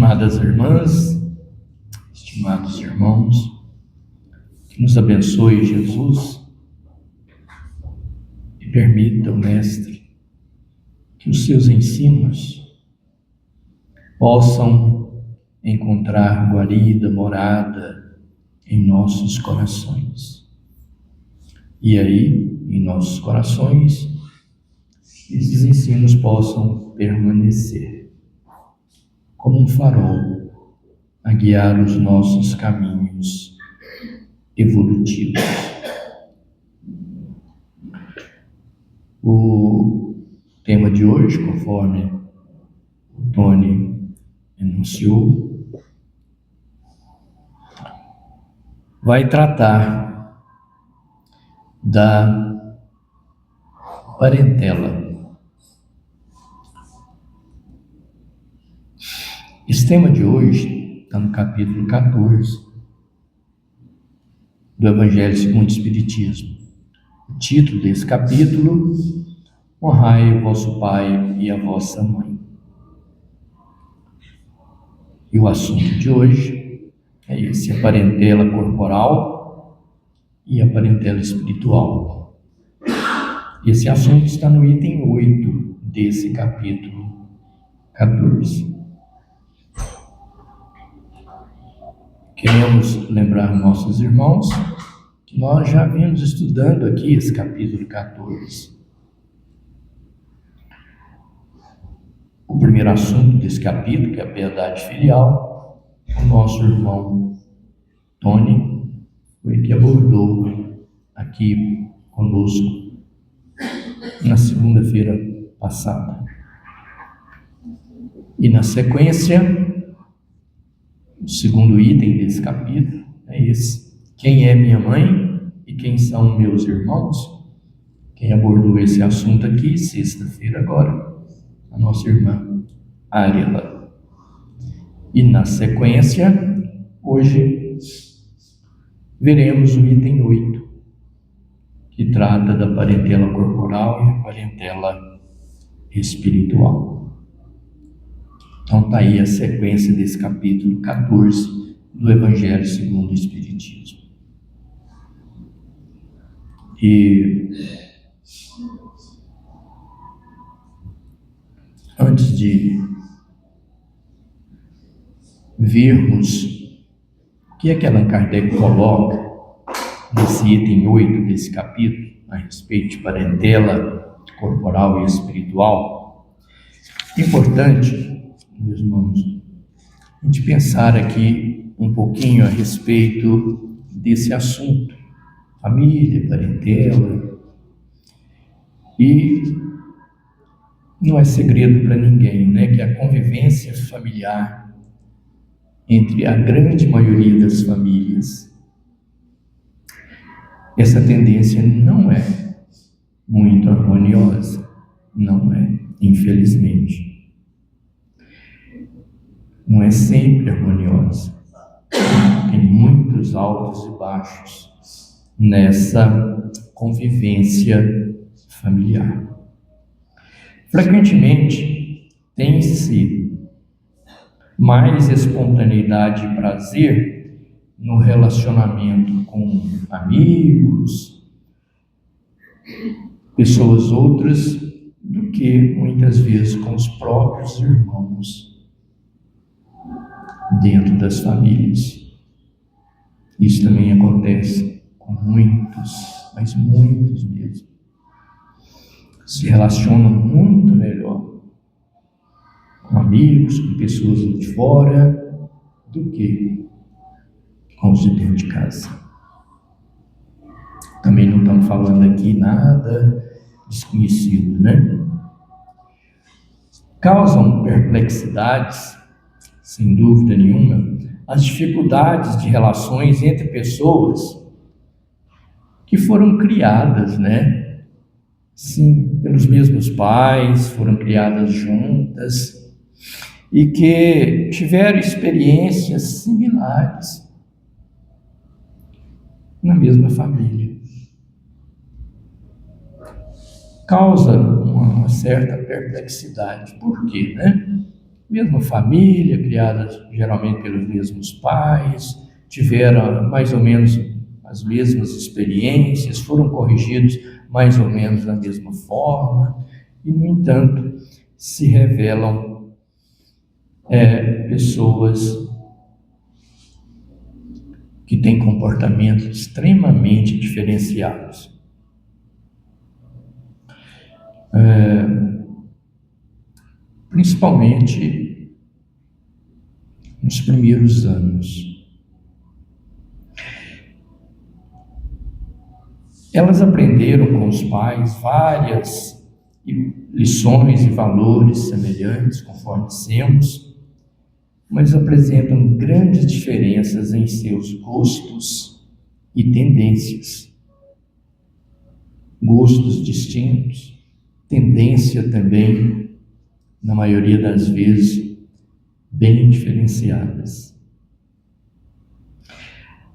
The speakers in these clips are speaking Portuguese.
Estimadas irmãs, estimados irmãos, que nos abençoe Jesus e permita, o Mestre, que os seus ensinos possam encontrar guarida, morada em nossos corações. E aí, em nossos corações, esses ensinos possam permanecer como um farol a guiar os nossos caminhos evolutivos. O tema de hoje, conforme o Tony enunciou, vai tratar da parentela. Esse tema de hoje está no capítulo 14 do Evangelho segundo o Espiritismo. O título desse capítulo: Honrai o vosso pai e a vossa mãe. E o assunto de hoje é esse: a parentela corporal e a parentela espiritual. Esse assunto está no item 8 desse capítulo 14. Queremos lembrar nossos irmãos que nós já vimos estudando aqui esse capítulo 14. O primeiro assunto desse capítulo, que é a piedade filial, o nosso irmão Tony foi que abordou aqui conosco na segunda-feira passada. E na sequência, o segundo item desse capítulo é esse: quem é minha mãe e quem são meus irmãos? Quem abordou esse assunto aqui, sexta-feira agora, a nossa irmã Árila. E na sequência, hoje, veremos o item 8, que trata da parentela corporal e a parentela espiritual. Então está aí a sequência desse capítulo 14 do Evangelho segundo o Espiritismo. E antes de vermos o que é que Allan Kardec coloca nesse item 8 desse capítulo, a respeito de parentela corporal e espiritual, é importante, meus irmãos, a gente pensar aqui um pouquinho a respeito desse assunto, família, parentela. E não é segredo para ninguém, né, que a convivência familiar entre a grande maioria das famílias, essa tendência não é muito harmoniosa, não é, infelizmente. Não é sempre harmoniosa. Tem muitos altos e baixos nessa convivência familiar. Frequentemente, tem-se mais espontaneidade e prazer no relacionamento com amigos, pessoas outras, do que muitas vezes com os próprios irmãos dentro das famílias. Isso também acontece com muitos, mas muitos mesmo. Se relacionam muito melhor com amigos, com pessoas de fora, do que com os de dentro de casa. Também não estamos falando aqui nada desconhecido, né? Causam perplexidades, sem dúvida nenhuma, as dificuldades de relações entre pessoas que foram criadas, né? Sim, pelos mesmos pais, foram criadas juntas e que tiveram experiências similares na mesma família. Causa uma certa perplexidade. Por quê, né? mesma família, criadas geralmente pelos mesmos pais, tiveram mais ou menos as mesmas experiências, foram corrigidos mais ou menos da mesma forma, e, no entanto, se revelam pessoas que têm comportamentos extremamente diferenciados. Principalmente nos primeiros anos. Elas aprenderam com os pais várias lições e valores semelhantes, conforme dissemos, mas apresentam grandes diferenças em seus gostos e tendências. Gostos distintos, tendência também, na maioria das vezes, bem diferenciadas.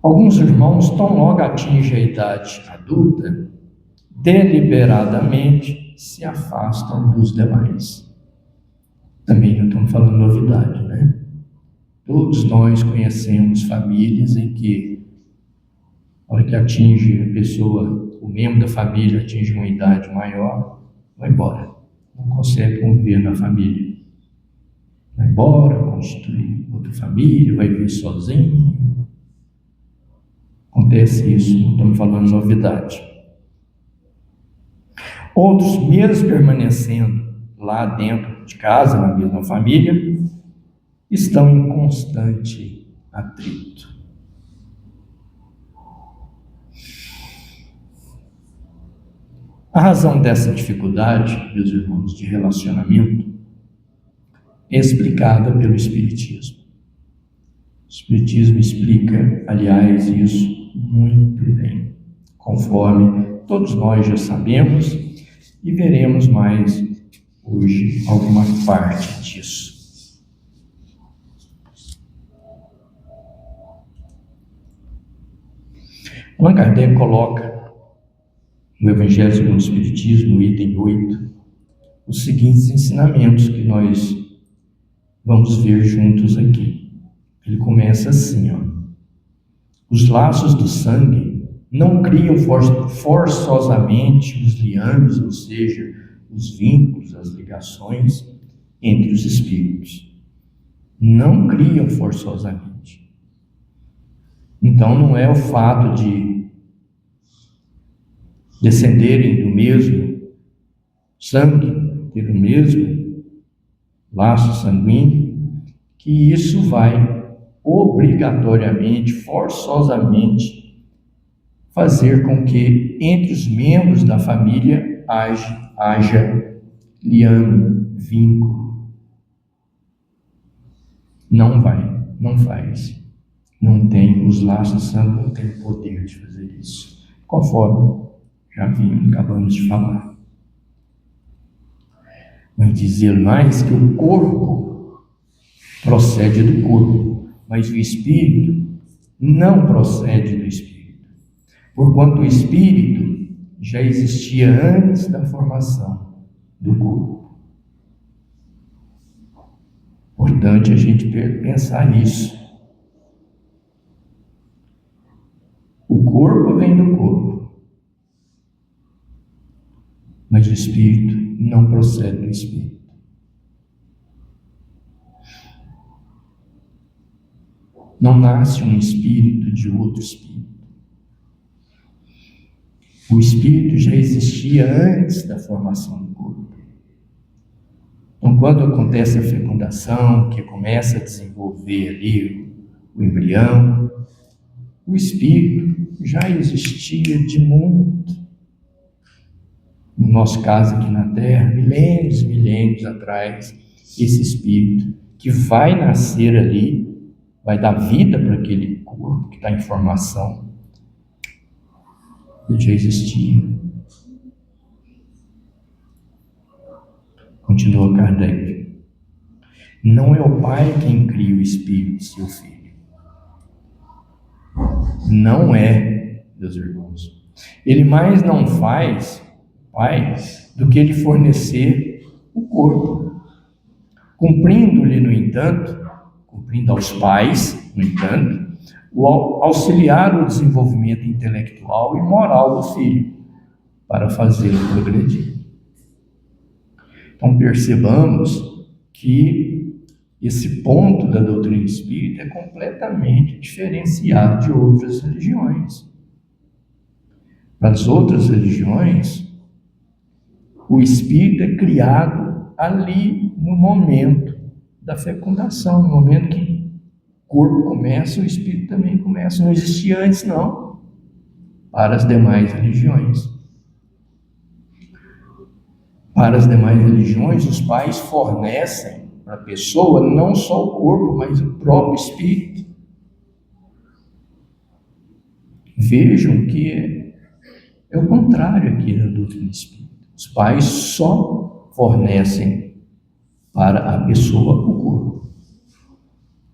Alguns irmãos, tão logo atingem a idade adulta, deliberadamente se afastam dos demais. Também não estamos falando novidade, né? Todos nós conhecemos famílias em que, na hora que atinge a pessoa, o membro da família atinge uma idade maior, vai embora. Não consegue conviver na família. Vai embora, constitui outra família, vai viver sozinho. Acontece isso, não estamos falando novidade. Outros, mesmo permanecendo lá dentro de casa, na mesma família, estão em constante atrito. A razão dessa dificuldade, meus irmãos, de relacionamento é explicada pelo Espiritismo. O Espiritismo explica, aliás, isso muito bem, conforme todos nós já sabemos e veremos mais hoje alguma parte disso. Allan Kardec coloca no Evangelho segundo o Espiritismo, no item 8, os seguintes ensinamentos que nós vamos ver juntos aqui. Ele começa assim, os laços do sangue não criam forçosamente os liames, ou seja, os vínculos, as ligações entre os espíritos. Não criam forçosamente. Então não é o fato de descenderem do mesmo sangue, ter o mesmo laço sanguíneo, que isso vai obrigatoriamente, forçosamente, fazer com que entre os membros da família haja liame, vínculo. Não faz. Não tem, os laços sangue não têm poder de fazer isso, conforme já acabamos de falar. Vai dizer mais que o corpo procede do corpo, mas o espírito não procede do espírito, porquanto o espírito já existia antes da formação do corpo. Importante a gente pensar nisso. O corpo vem do corpo, mas o espírito não procede do espírito. Não nasce um espírito de outro espírito. O espírito já existia antes da formação do corpo. Então, quando acontece a fecundação, que começa a desenvolver ali o embrião, o espírito já existia de muito. No nosso caso aqui na Terra, milênios atrás, esse espírito que vai nascer ali, vai dar vida para aquele corpo que está em formação, ele já existia. Continua Kardec. Não é o pai quem cria o espírito, seu filho. Não é, meus irmãos. Ele mais não faz, pai, do que ele fornecer o corpo. cumprindo-lhe, no entanto, cumprindo aos pais, no entanto, o auxiliar o desenvolvimento intelectual e moral do filho, para fazê-lo progredir. Então percebamos que esse ponto da doutrina espírita é completamente diferenciado de outras religiões. Para as outras religiões, o espírito é criado ali no momento da fecundação, no momento que o corpo começa, o espírito também começa. Não existia antes, não, para as demais religiões. Para as demais religiões, os pais fornecem para a pessoa não só o corpo, mas o próprio espírito. Vejam que é o contrário aqui da doutrina espírita. Os pais só fornecem para a pessoa o corpo. O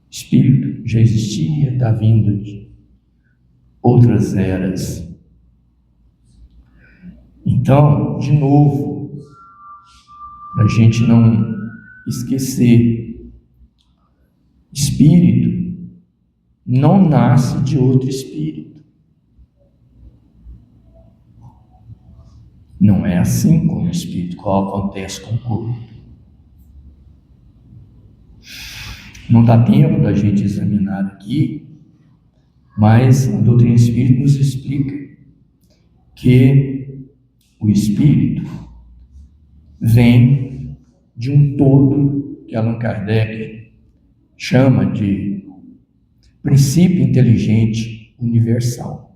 espírito já existia, está vindo de outras eras. Então, de novo, para a gente não esquecer, espírito não nasce de outro espírito. Não é assim com o espírito, qual acontece com o corpo. Não dá tempo da gente examinar aqui, mas a doutrina espírita nos explica que o espírito vem de um todo que Allan Kardec chama de princípio inteligente universal.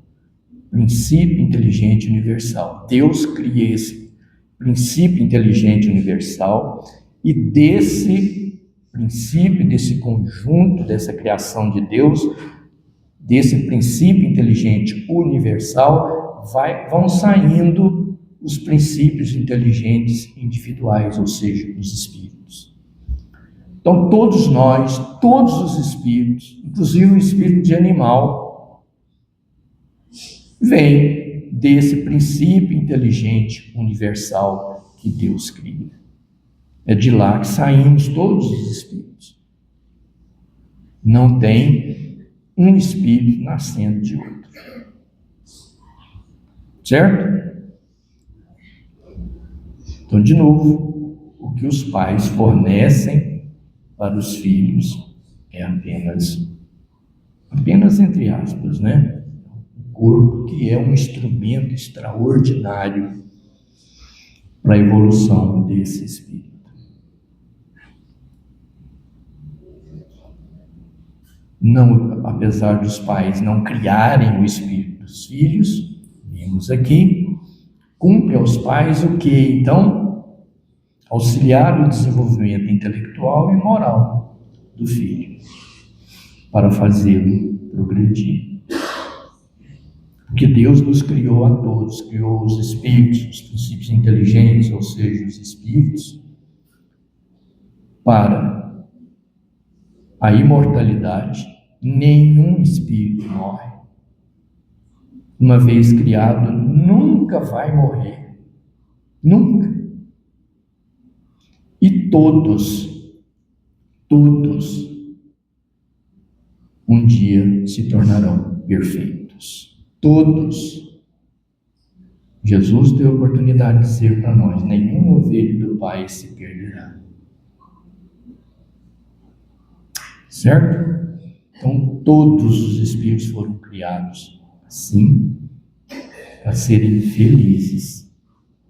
Princípio inteligente universal. Deus cria esse princípio inteligente universal e desse princípio, desse conjunto, dessa criação de Deus, desse princípio inteligente universal, vão saindo os princípios inteligentes individuais, ou seja, os espíritos. Então, todos nós, todos os espíritos, inclusive o espírito de animal, vem desse princípio inteligente universal que Deus cria. É de lá que saímos todos os espíritos. Não tem um espírito nascendo de outro. Certo? Então, de novo, o que os pais fornecem para os filhos é apenas entre aspas, né? O corpo, que é um instrumento extraordinário para a evolução desse espírito. Não, apesar dos pais não criarem o espírito dos filhos, vimos aqui, cumpre aos pais o que, então? Auxiliar o desenvolvimento intelectual e moral do filho, para fazê-lo progredir. Porque Deus nos criou a todos, criou os espíritos, os princípios inteligentes, ou seja, os espíritos, para a imortalidade. Nenhum espírito morre. Uma vez criado, nunca vai morrer. Nunca. E todos, um dia se tornarão perfeitos. Todos. Jesus deu a oportunidade de dizer para nós: nenhuma ovelha do Pai se perderá. Certo? Então, todos os espíritos foram criados assim, para serem felizes,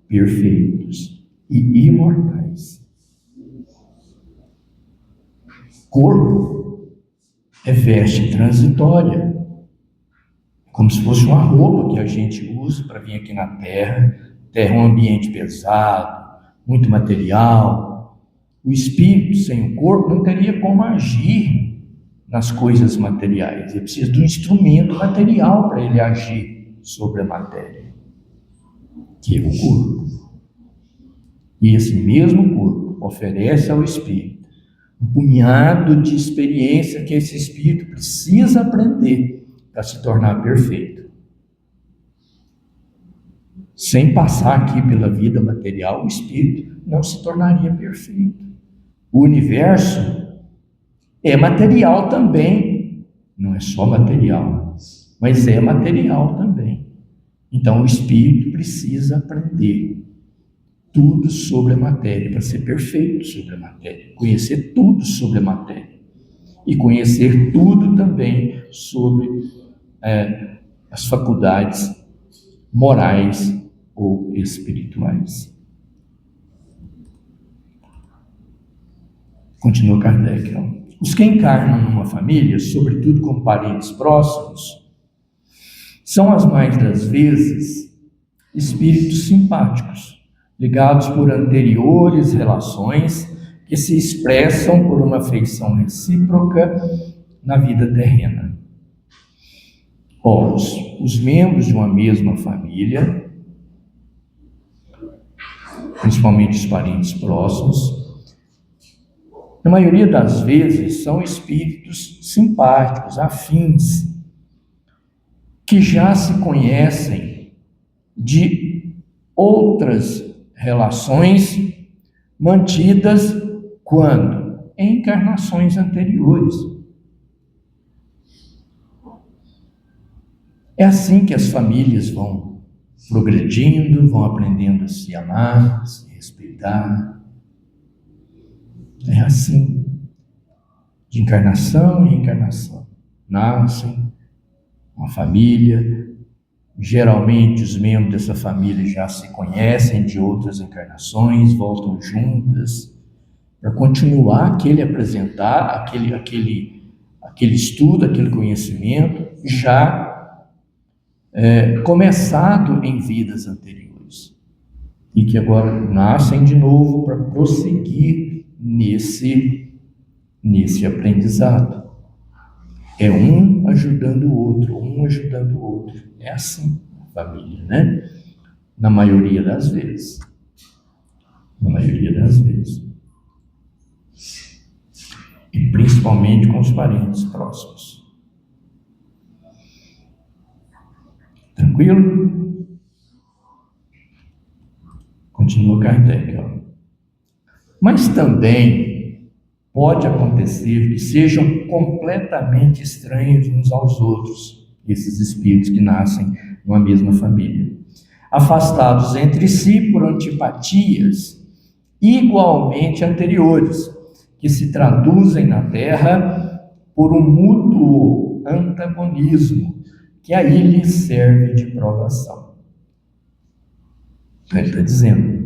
perfeitos e imortais. Corpo é veste transitória, como se fosse uma roupa que a gente usa para vir aqui na Terra. Terra é um ambiente pesado, muito material. O espírito sem o corpo não teria como agir nas coisas materiais. Ele precisa de um instrumento material para ele agir sobre a matéria, que é o corpo. E esse mesmo corpo oferece ao espírito um punhado de experiência que esse espírito precisa aprender para se tornar perfeito. Sem passar aqui pela vida material, o espírito não se tornaria perfeito. O universo é material também, não é só material, mas é material também. Então o espírito precisa aprender tudo sobre a matéria, para ser perfeito sobre a matéria, conhecer tudo sobre a matéria e conhecer tudo também sobre as faculdades morais ou espirituais. Continua Kardec. Os que encarnam numa família, sobretudo como parentes próximos, são as mais das vezes espíritos simpáticos, ligados por anteriores relações que se expressam por uma afeição recíproca na vida terrena. Os membros de uma mesma família, principalmente os parentes próximos, na maioria das vezes são espíritos simpáticos, afins, que já se conhecem de outras relações mantidas quando? Em encarnações anteriores. É assim que as famílias vão progredindo, vão aprendendo a se amar, a se respeitar. É assim, de encarnação em encarnação. Nascem uma família, geralmente os membros dessa família já se conhecem de outras encarnações, voltam juntas para continuar aquele estudo, aquele conhecimento já começado em vidas anteriores e que agora nascem de novo para prosseguir nesse aprendizado. É um ajudando o outro, um ajudando o outro. É assim a família, né? Na maioria das vezes. Na maioria das vezes. E principalmente com os parentes próximos. Tranquilo? Continua Kardec. Mas também pode acontecer que sejam completamente estranhos uns aos outros, esses espíritos que nascem numa mesma família, afastados entre si por antipatias igualmente anteriores, que se traduzem na Terra por um mútuo antagonismo, que aí lhes serve de provação. Ele está dizendo,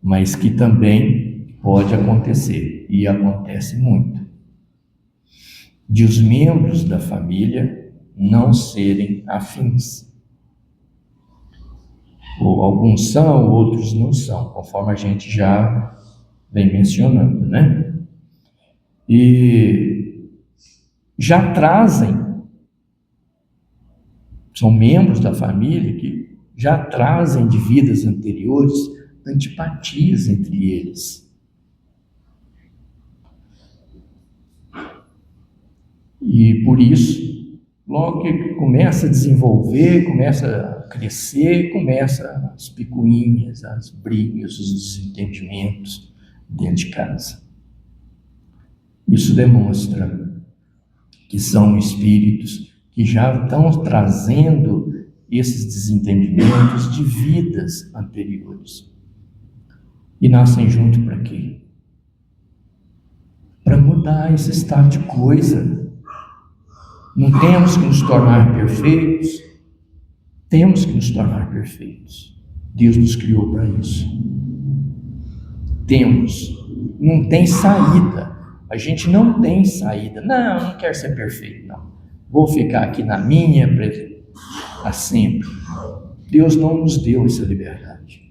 mas que também pode acontecer, e acontece muito, de os membros da família não serem afins. Ou alguns são, outros não são, conforme a gente já vem mencionando, né? E já trazem, são membros da família que já trazem de vidas anteriores antipatias entre eles. E por isso, logo que começa a desenvolver, começa a crescer, começa as picuinhas, as brigas, os desentendimentos dentro de casa. Isso demonstra que são espíritos que já estão trazendo esses desentendimentos de vidas anteriores. E nascem junto para quê? Para mudar esse estado de coisa. Não temos que nos tornar perfeitos, temos que nos tornar perfeitos. Deus nos criou para isso. Não tem saída. A gente não tem saída. Não quero ser perfeito, não. Vou ficar aqui na minha para sempre. Deus não nos deu essa liberdade.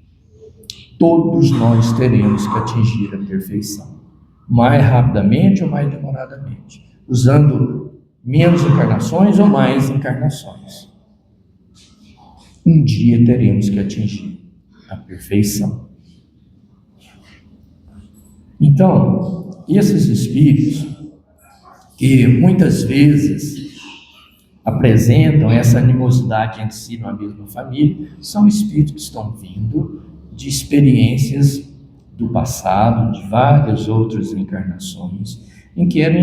Todos nós teremos que atingir a perfeição, mais rapidamente ou mais demoradamente, usando menos encarnações ou mais encarnações. Um dia teremos que atingir a perfeição. Então, esses espíritos que muitas vezes apresentam essa animosidade entre si numa mesma família, são espíritos que estão vindo de experiências do passado, de várias outras encarnações, em que eram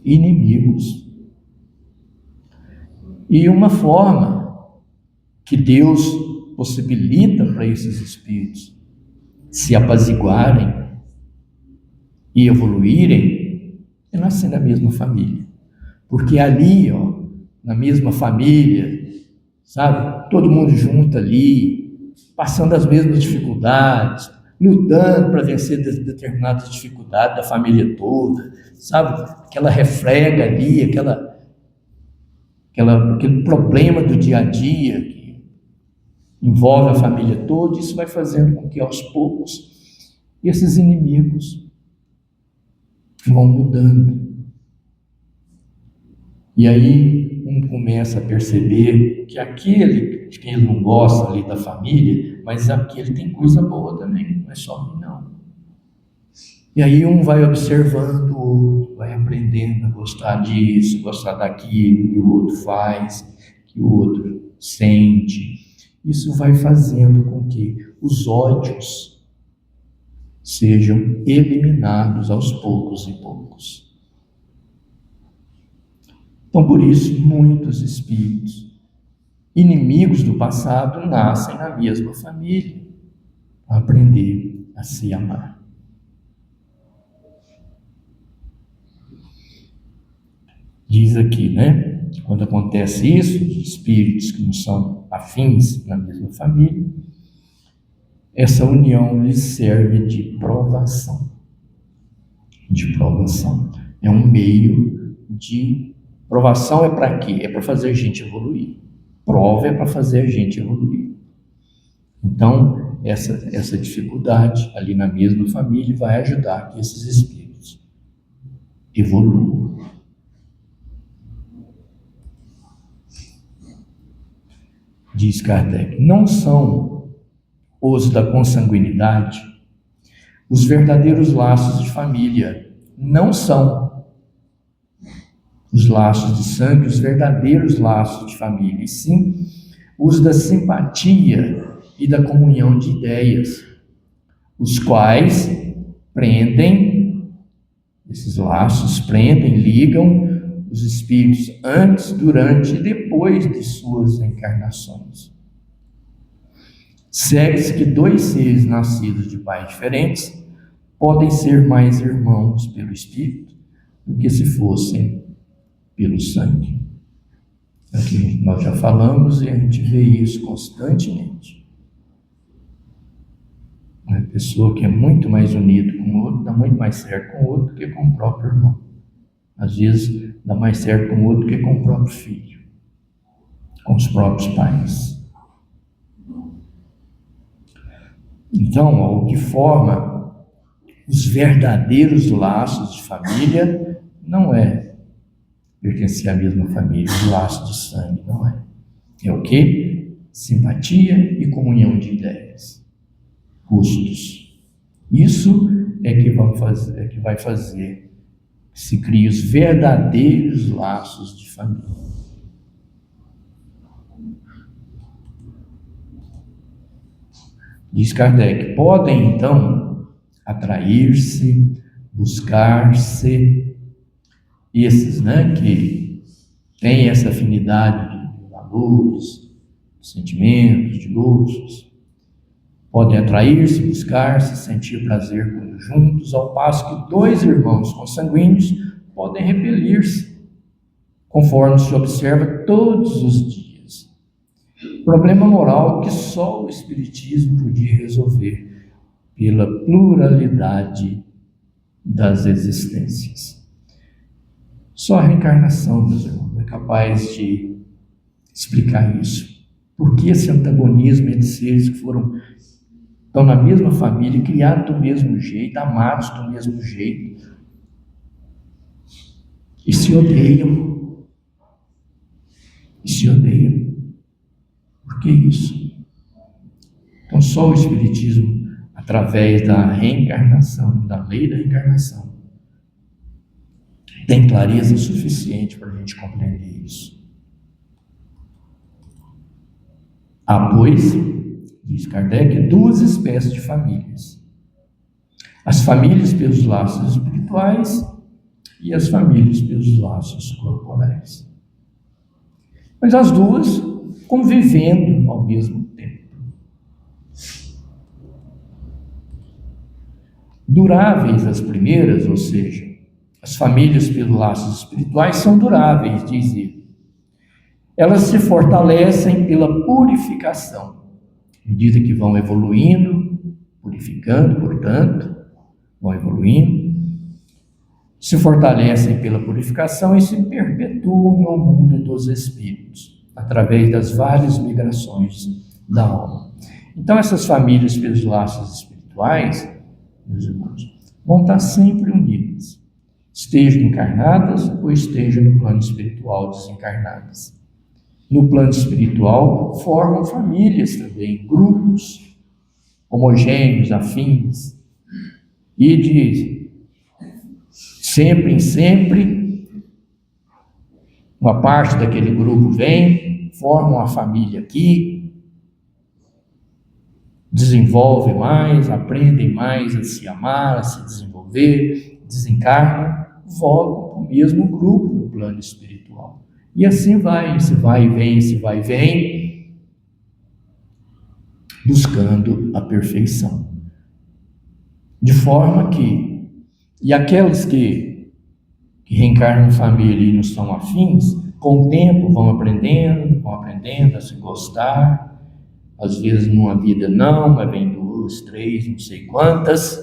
inimigos. E uma forma que Deus possibilita para esses espíritos se apaziguarem e evoluírem é nascer na mesma família. Porque ali, na mesma família, sabe, todo mundo junto ali, passando as mesmas dificuldades, lutando para vencer determinadas dificuldades da família toda, sabe, aquela refrega ali, aquele problema do dia a dia que envolve a família toda. Isso vai fazendo com que aos poucos esses inimigos vão mudando. E aí um começa a perceber que aquele que ele não gosta ali da família, mas aquele tem coisa boa também, não é só ruim não. E aí um vai observando o outro, vai aprendendo a gostar disso, gostar daquilo que o outro faz, que o outro sente. Isso vai fazendo com que os ódios sejam eliminados aos poucos e poucos. Então, por isso, muitos espíritos inimigos do passado nascem na mesma família para aprender a se amar. Diz aqui, né? Quando acontece isso, os espíritos que não são afins na mesma família, essa união lhes serve de provação. É um meio de provação. É para quê? É para fazer a gente evoluir. Prova é para fazer a gente evoluir. Então, essa dificuldade ali na mesma família vai ajudar que esses espíritos evoluam. Diz Kardec, não são os da consanguinidade os verdadeiros laços de família. Não são os laços de sangue os verdadeiros laços de família, e sim os da simpatia e da comunhão de ideias, os quais esses laços ligam os espíritos antes, durante e depois de suas encarnações. Segue-se que dois seres nascidos de pais diferentes podem ser mais irmãos pelo espírito do que se fossem pelo sangue. Aqui nós já falamos e a gente vê isso constantemente. Uma pessoa que é muito mais unida com o outro dá muito mais certo com o outro do que com o próprio irmão. Às vezes dá mais certo com o outro do que com o próprio filho, com os próprios pais. Então, o que forma os verdadeiros laços de família não é pertencer à mesma família, os laços de sangue, não é. É o quê? Simpatia e comunhão de ideias, gostos. Isso é que vai fazer que se criem os verdadeiros laços de família. Diz Kardec, podem então atrair-se, buscar-se, esses, que têm essa afinidade de valores, de sentimentos, de gostos, podem atrair-se, buscar-se, sentir prazer quando juntos, ao passo que dois irmãos consanguíneos podem repelir-se, conforme se observa todos os dias. Problema moral que só o Espiritismo podia resolver pela pluralidade das existências. Só a reencarnação, meus irmãos, é capaz de explicar isso. Por que esse antagonismo entre seres que estão na mesma família, criados do mesmo jeito, amados do mesmo jeito, e se odeiam? Por que isso? Então, só o Espiritismo, através da reencarnação, da lei da reencarnação, tem clareza suficiente para a gente compreender isso. Pois, diz Kardec, duas espécies de famílias. As famílias pelos laços espirituais e as famílias pelos laços corporais. Mas as duas convivendo ao mesmo tempo. Duráveis as primeiras, ou seja, as famílias pelos laços espirituais são duráveis, diz ele. Elas se fortalecem pela purificação, à medida que vão evoluindo, purificando, portanto, vão evoluindo, se fortalecem pela purificação e se perpetuam no mundo dos espíritos, através das várias migrações da alma. Então, essas famílias pelos laços espirituais, meus irmãos, vão estar sempre unidas, estejam encarnadas ou estejam no plano espiritual desencarnadas. No plano espiritual, formam famílias também, grupos homogêneos, afins, e de sempre em sempre, uma parte daquele grupo vem, forma uma família aqui, desenvolve mais, aprendem mais a se amar, a se desenvolver, desencarnam, voltam para o mesmo grupo no plano espiritual. E assim vai, se vai e vem, buscando a perfeição. De forma que, e aqueles que reencarnam em família e não são afins, com o tempo vão aprendendo a se gostar, às vezes numa vida não, mas vem 2, 3, não sei quantas,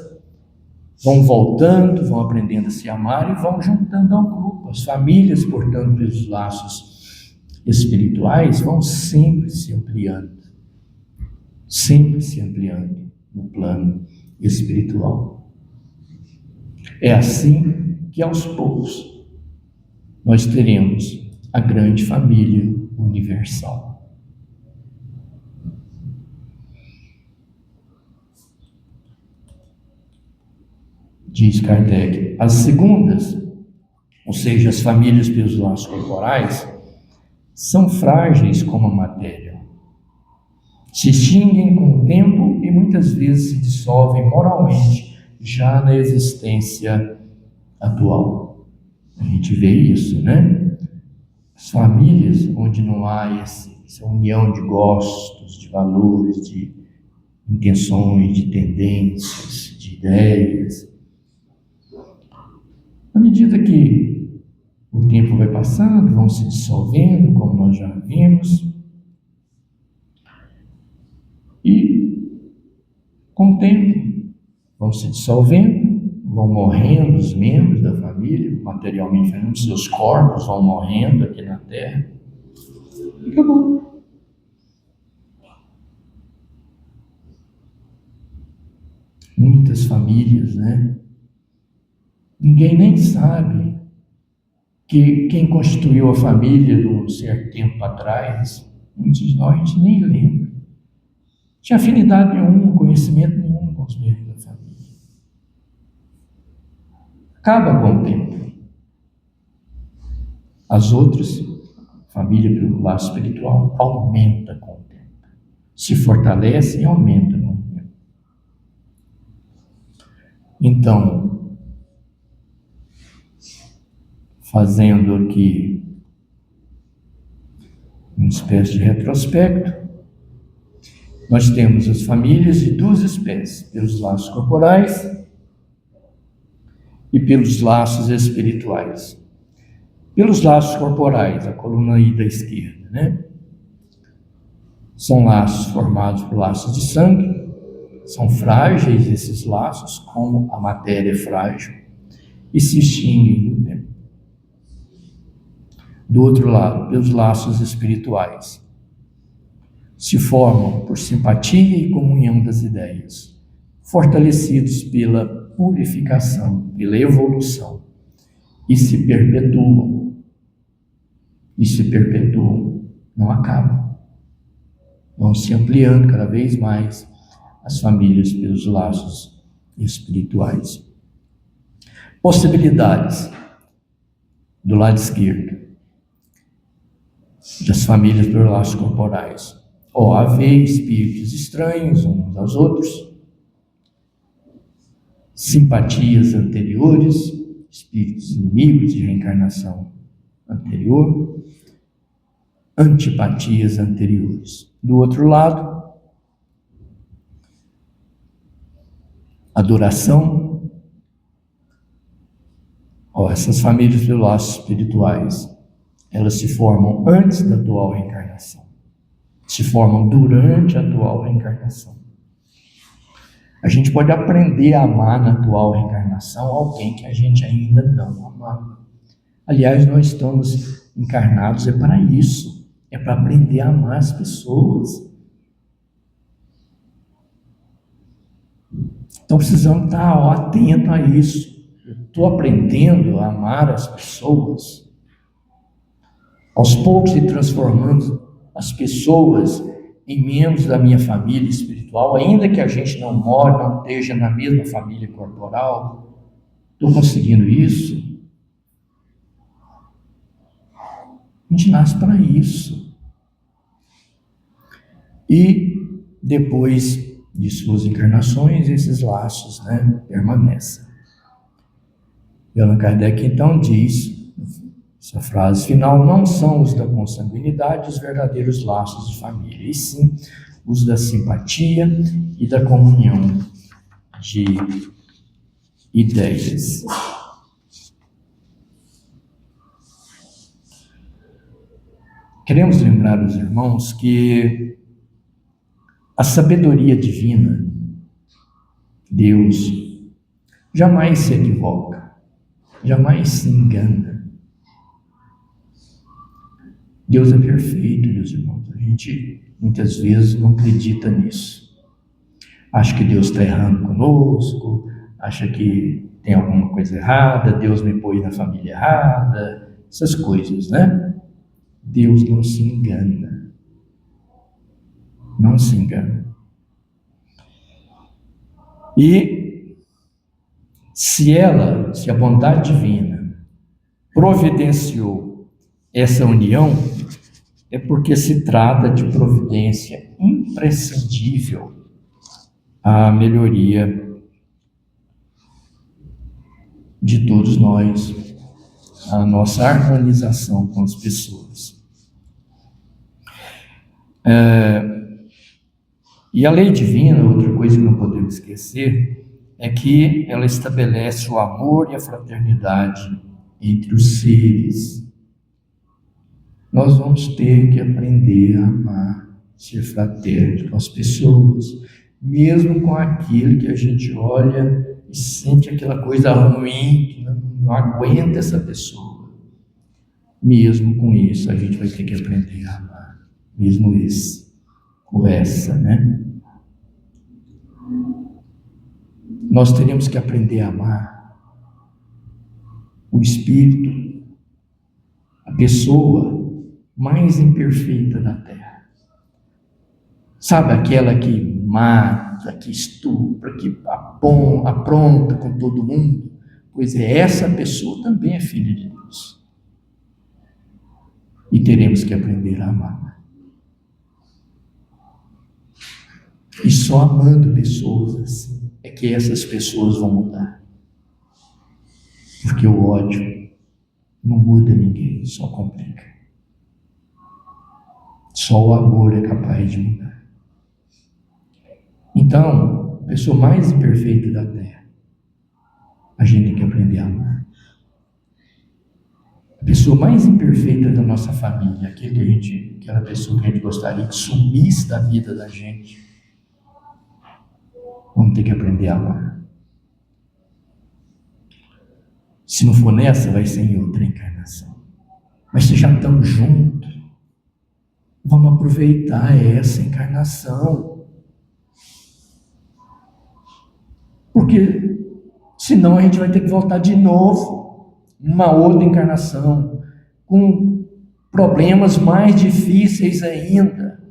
vão voltando, vão aprendendo a se amar e vão juntando ao grupo. As famílias, portanto, pelos laços espirituais, vão sempre se ampliando no plano espiritual. É assim que aos poucos nós teremos a grande família universal. Diz Kardec, as segundas, ou seja, as famílias pelos laços corporais, são frágeis como a matéria. Se extinguem com o tempo e muitas vezes se dissolvem moralmente já na existência atual. A gente vê isso, né? As famílias onde não há essa união de gostos, de valores, de intenções, de tendências, de ideias. À medida que o tempo vai passando, vão se dissolvendo, como nós já vimos, e com o tempo vão se dissolvendo, vão morrendo os membros da família, materialmente falando, seus corpos vão morrendo aqui na Terra, e acabou. Muitas famílias, né? Ninguém nem sabe que quem constituiu a família de um certo tempo atrás, muitos de nós a gente nem lembra. Tinha afinidade nenhuma, conhecimento nenhum com os membros da família. Acaba com o tempo. As outras, família pelo laço espiritual, aumenta com o tempo. Se fortalece e aumenta com o tempo. Então, fazendo aqui uma espécie de retrospecto, nós temos as famílias de duas espécies, pelos laços corporais e pelos laços espirituais. Pelos laços corporais, a coluna aí da esquerda, né? São laços formados por laços de sangue, são frágeis esses laços, como a matéria é frágil, e se extinguem no tempo. Do outro lado, pelos laços espirituais, se formam por simpatia e comunhão das ideias, fortalecidos pela purificação, pela evolução, e se perpetuam, não acabam, vão se ampliando cada vez mais as famílias pelos laços espirituais. Possibilidades do lado esquerdo das famílias pelos laços corporais. haver espíritos estranhos uns aos outros, simpatias anteriores, espíritos inimigos de reencarnação anterior, antipatias anteriores. Do outro lado, adoração. Essas famílias de laços espirituais, elas se formam antes da atual reencarnação, se formam durante a atual reencarnação. A gente pode aprender a amar na atual reencarnação alguém que a gente ainda não amava. Aliás, nós estamos encarnados para isso, para aprender a amar as pessoas. Então precisamos estar atento a isso. Eu estou aprendendo a amar as pessoas, aos poucos e transformando as pessoas em membros da minha família espiritual, ainda que a gente não more, não esteja na mesma família corporal. Estou conseguindo isso? A gente nasce para isso. E depois de suas encarnações, esses laços, permanecem. E Allan Kardec então diz, essa frase final: não são os da consanguinidade os verdadeiros laços de família, e sim os da simpatia e da comunhão de ideias. Queremos lembrar os irmãos que a sabedoria divina, Deus, jamais se equivoca, jamais se engana. Deus é perfeito, meus irmãos. A gente muitas vezes não acredita nisso. Acha que Deus está errando conosco, acha que tem alguma coisa errada, Deus me pôs na família errada, essas coisas, Deus não se engana. Não se engana. E se a bondade divina providenciou essa união, é porque se trata de providência imprescindível à melhoria de todos nós, a nossa harmonização com as pessoas. E a lei divina, outra coisa que não podemos esquecer, é que ela estabelece o amor e a fraternidade entre os seres. Nós vamos ter que aprender a amar, ser fraternos com as pessoas, mesmo com aquilo que a gente olha e sente aquela coisa ruim, que não aguenta essa pessoa. Mesmo com isso, a gente vai ter que aprender a amar, mesmo com essa, Nós teremos que aprender a amar o espírito, a pessoa mais imperfeita da Terra. Sabe, aquela que mata, que estupra, que apronta com todo mundo? Pois essa pessoa também é filha de Deus. E teremos que aprender a amar. E só amando pessoas assim é que essas pessoas vão mudar. Porque o ódio não muda ninguém, só complica. Só o amor é capaz de mudar. Então, a pessoa mais imperfeita da Terra, a gente tem que aprender a amar. A pessoa mais imperfeita da nossa família, aquela pessoa que a gente gostaria que sumisse da vida da gente, vamos ter que aprender a amar. Se não for nessa, vai ser em outra encarnação. Mas se já estamos juntos, vamos aproveitar essa encarnação. Porque senão a gente vai ter que voltar de novo, numa outra encarnação, com problemas mais difíceis ainda,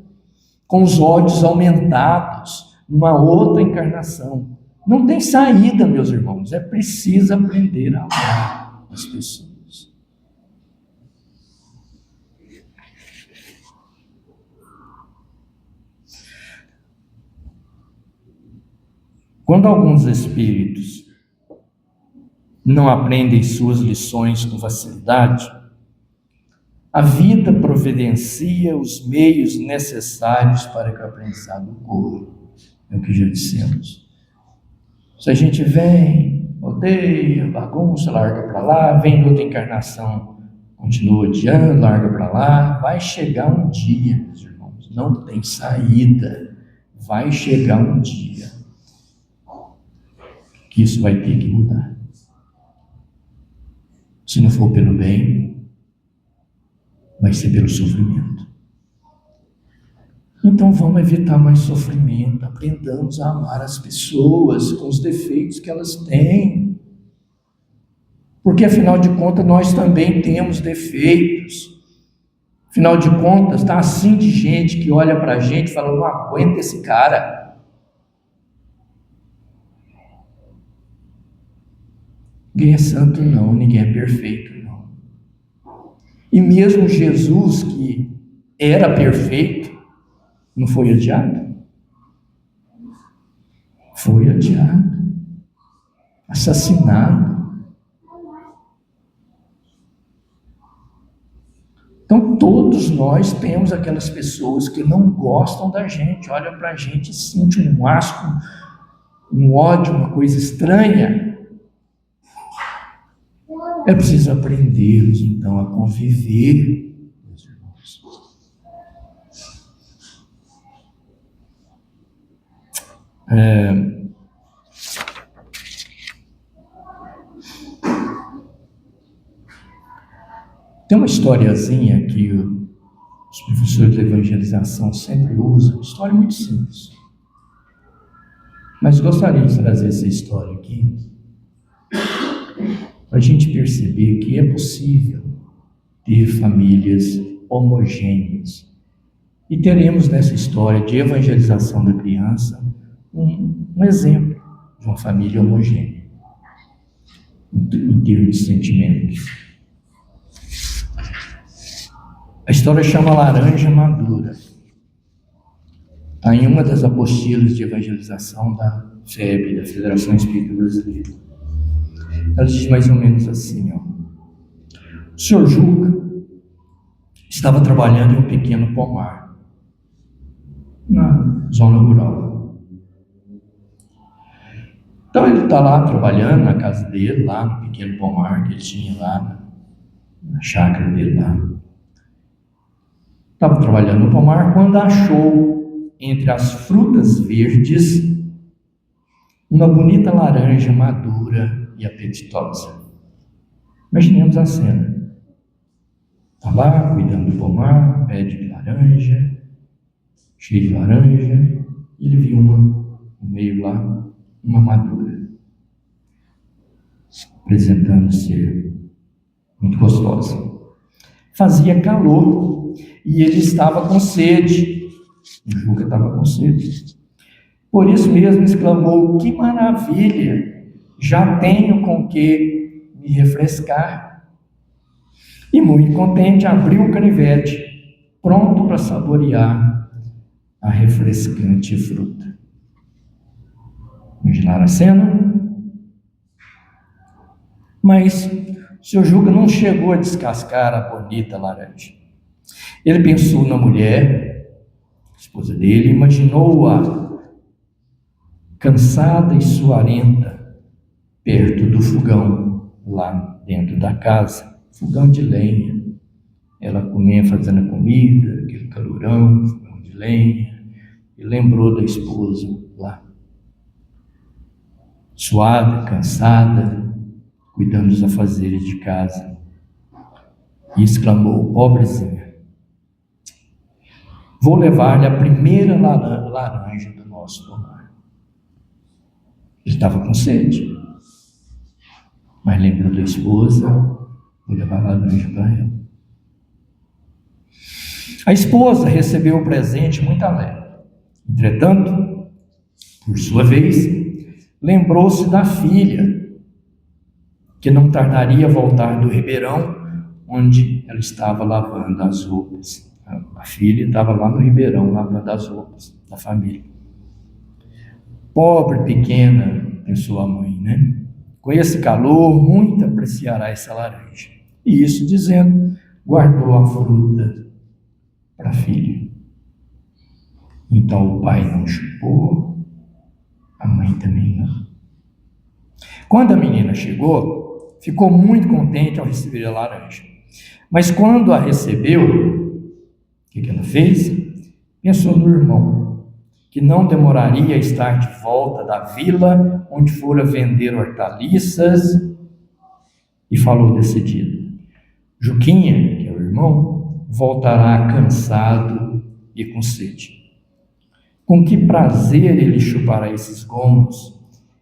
com os ódios aumentados, numa outra encarnação. Não tem saída, meus irmãos, é preciso aprender a amar as pessoas. Quando alguns espíritos não aprendem suas lições com facilidade, a vida providencia os meios necessários para que o aprendizado ocorra. É o que já dissemos. Se a gente vem, odeia, bagunça, larga para lá, vem outra encarnação, continua odiando, larga para lá, vai chegar um dia, meus irmãos, não tem saída, vai chegar um dia que isso vai ter que mudar. Se não for pelo bem, vai ser pelo sofrimento. Então vamos evitar mais sofrimento, aprendamos a amar as pessoas com os defeitos que elas têm. Porque afinal de contas nós também temos defeitos. Afinal de contas, está assim de gente que olha para a gente e fala, não aguenta esse cara. Ninguém é santo não, ninguém é perfeito não. E mesmo Jesus, que era perfeito, não foi odiado? Foi odiado, assassinado. Então todos nós temos aquelas pessoas que não gostam da gente, olham para a gente e sentem um asco, um ódio, uma coisa estranha. É preciso aprendermos então a conviver, meus irmãos. Tem uma historiazinha que os professores de evangelização sempre usam, história muito simples. Mas gostaria de trazer essa história aqui, para a gente perceber que é possível ter famílias homogêneas. E teremos nessa história de evangelização da criança um exemplo de uma família homogênea, em termos de sentimentos. A história chama Laranja Madura. Está em uma das apostilas de evangelização da FEB, da Federação Espírita Brasileira. Ela diz mais ou menos assim, ó. O senhor Juca estava trabalhando em um pequeno pomar, na zona rural. Então ele está lá trabalhando na casa dele, lá no pequeno pomar que ele tinha lá, na chácara dele lá. Estava trabalhando no pomar quando achou entre as frutas verdes uma bonita laranja madura e apetitosa. Imaginemos a cena. Está lá cuidando do pomar, pé de laranja, cheio de laranja, e ele viu uma no meio lá, uma madura, apresentando ser muito gostosa. Fazia calor e ele estava com sede. O Juca estava com sede. Por isso mesmo exclamou: que maravilha! Já tenho com que me refrescar. E muito contente abriu o canivete, pronto para saborear a refrescante fruta. Imaginaram a cena? Mas o senhor Juca não chegou a descascar a bonita laranja. Ele pensou na mulher, esposa dele, imaginou-a cansada e suarenta perto do fogão, lá dentro da casa, fogão de lenha. Ela comia, fazendo a comida, aquele calorão, fogão de lenha, e lembrou da esposa lá, suada, cansada, cuidando dos afazeres de casa, e exclamou: pobrezinha, vou levar-lhe a primeira laranja do nosso pomar. Ele estava com sede, mas lembrou da esposa, vou levar a laranja para ela. A esposa recebeu o presente muito alegre. Entretanto, por sua vez, lembrou-se da filha, que não tardaria a voltar do ribeirão, onde ela estava lavando as roupas. A filha estava lá no ribeirão, lavando as roupas da família. Pobre, pequena, pensou a mãe, né? Com esse calor, muito apreciará essa laranja. E isso dizendo, guardou a fruta para a filha. Então o pai não chupou, a mãe também não. Quando a menina chegou, ficou muito contente ao receber a laranja. Mas quando a recebeu, o que ela fez? Pensou no irmão, que não demoraria a estar de volta da vila onde fora vender hortaliças, e falou decidido: Juquinha, que é o irmão, voltará cansado e com sede. Com que prazer ele chupará esses gomos.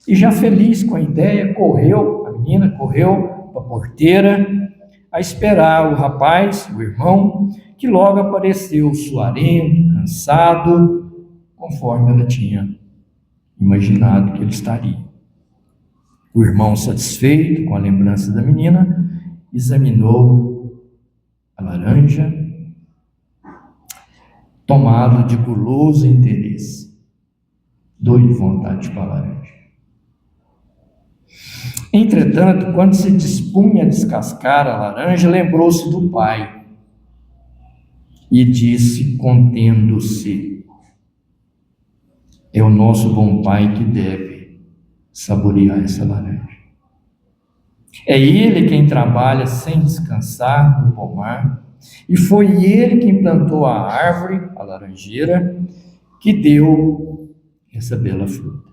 E já feliz com a ideia, a menina correu para a porteira a esperar o rapaz, o irmão, que logo apareceu suarento, cansado, conforme ela tinha imaginado que ele estaria. O irmão, satisfeito com a lembrança da menina, examinou a laranja, tomado de guloso interesse. Dou-lhe vontade para a laranja. Entretanto, quando se dispunha a descascar a laranja, lembrou-se do pai e disse, contendo-se: é o nosso bom pai que deve saborear essa laranja. É ele quem trabalha sem descansar no pomar, e foi ele quem plantou a árvore, a laranjeira, que deu essa bela fruta.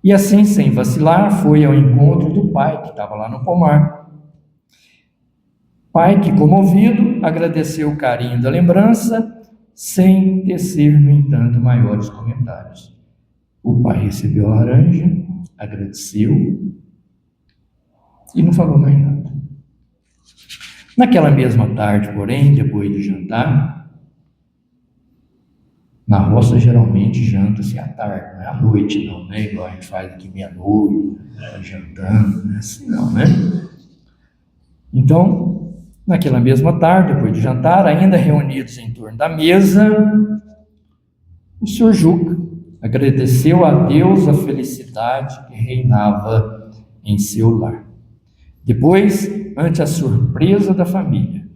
E assim, sem vacilar, foi ao encontro do pai, que estava lá no pomar. Pai que, comovido, agradeceu o carinho da lembrança, sem tecer, no entanto, maiores comentários. O pai recebeu a laranja, agradeceu e não falou mais nada. Naquela mesma tarde, porém, depois de jantar, na roça geralmente janta-se à tarde, não é à noite não, né? Igual a gente faz aqui meia-noite, jantando, não é assim não, né? Então, naquela mesma tarde, depois de jantar, ainda reunidos em torno da mesa, o senhor Juca agradeceu a Deus a felicidade que reinava em seu lar. Depois, ante a surpresa da família,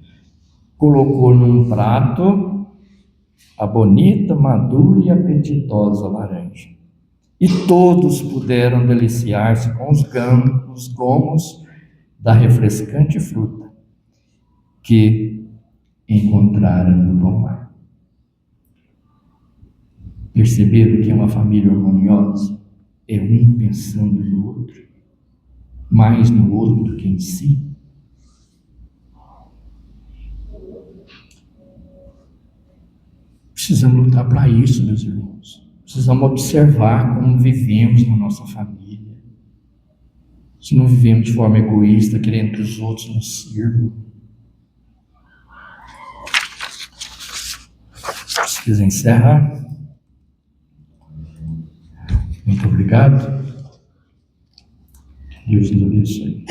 colocou num prato a bonita, madura e apetitosa laranja. E todos puderam deliciar-se com os gomos da refrescante fruta que encontraram no pomar. Perceberam que é uma família harmoniosa? É um pensando no outro, mais no outro do que em si. Precisamos lutar para isso, meus irmãos. Precisamos observar como vivemos na nossa família. Se não vivemos de forma egoísta, querendo que os outros nos sirvam. Precisa encerrar. Muito obrigado. Deus nos abençoe.